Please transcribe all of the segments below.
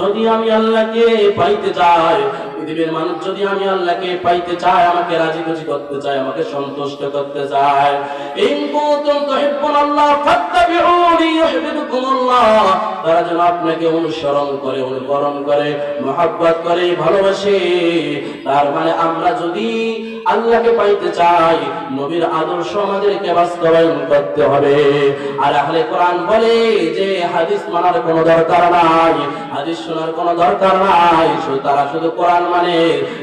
যদি আমি আল্লাহকে পাইতে চাই, পৃথিবীর মানুষ যদি আমি আল্লাহকে পাইতে চাই, আমাকে রাজি খুশি করতে চাই, আমাকে সন্তুষ্ট করতে চাই, ইন কুনতুম তুহিব্বুনাল্লাহ ফাত্তাবিউনি ইউহিব্বুকুমুল্লাহ, তারা যেন আপনাকে অনুসরণ করে, অনুকরণ করে, মহব্বত করে, ভালোবাসে। তার মানে আমরা যদি আল্লাহকে পাইতে চাই, নবীর আদর্শ আমাদেরকে বাস্তবায়ন করতে হবে। আর আহলে কোরআন বলে যে হাদিস মানার কোনো দরকার নাই, হাদিস শোনার কোনো দরকার নাই, তারা শুধু কোরআন মানে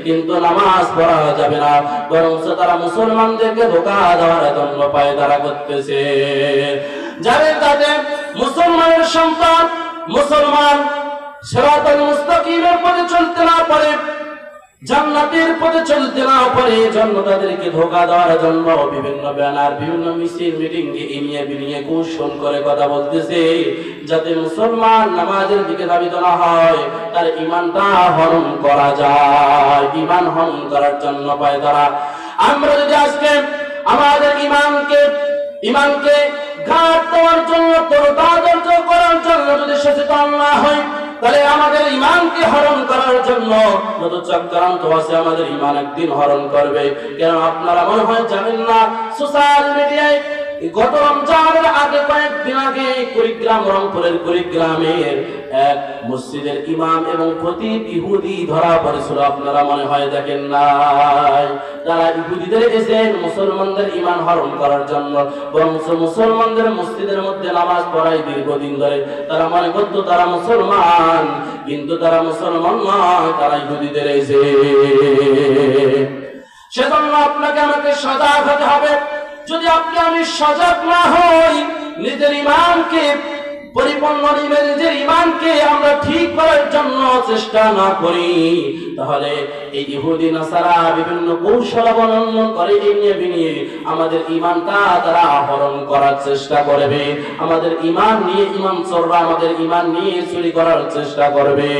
কিন্তু নামাজ পড়া যাবে না, বরং তারা মুসলমানদেরকে ধোঁকা দেওয়ার জন্য পায়তারা করতেছে। যাদের তাদের মুসলমানের সন্তান, মুসলমান সিরাতাল মুস্তাকিমের পথে চলতে না পারে, জান্নাতের পথে চলতে না পারে, জন্য তাদেরকে ধোঁকা দেওয়ার জন্য বিভিন্ন ব্যানার, বিভিন্ন মিছিল, মিটিং এনিয়ে বিনিয়ে কৌশল করে কথা বলতেছে, যাতে মুসলমান নামাজের দিকে ধাবিত না হয়, তার ঈমানটা হরণ করা যায়। ঈমান হরণ করার জন্য পায় তারা। আমরা যদি আজকে আমাদের ঈমানকে ঘাট দেওয়ার জন্য, তরতাজা করার জন্য যদি সচেতন না হই, তাহলে আমাদের ঈমানকে হরণ করার জন্য যত চক্রান্ত আছে, আমাদের ঈমান একদিন হরণ করবে। কেন আপনারা মনে হয় জানেন না, সোশ্যাল মিডিয়ায় গত রমজানের আগে, কয়েকদিন আগে কুড়িগ্রাম, রংপুরের কুড়িগ্রামের এক মসজিদের ইমাম এবং খতিব ইহুদি ধরা পড়েছিল। আপনারা মনে হয় দেখেন নাই। তারা ইহুদিদের এসেন মুসলমানদের ঈমান হরণ করার জন্য, বরং মুসলমানদের মসজিদের মধ্যে নামাজ পড়ায় দীর্ঘদিন ধরে। তারা মনে করত তারা মুসলমান, কিন্তু তারা মুসলমান নয়, তারা ইহুদিদের এসে। সেজন্য আপনাকে আমাকে সজাগ হতে হবে। যদি আপনি আমি সজাগ না হই, নিজের ঈমানকে পরিপূর্ণ, নিজের ঈমানকে আমরা ঠিক করার জন্য চেষ্টা না করি, তাহলে এই ইহুদি নাসারা বিভিন্ন কৌশল অবলম্বন করে এনিয়ে বিনিয়ে আমাদের ঈমানটা তারা আহরণ করার চেষ্টা করবে। আমাদের ঈমান নিয়ে, ঈমান চোররা আমাদের ঈমান নিয়ে চুরি করার চেষ্টা করবে।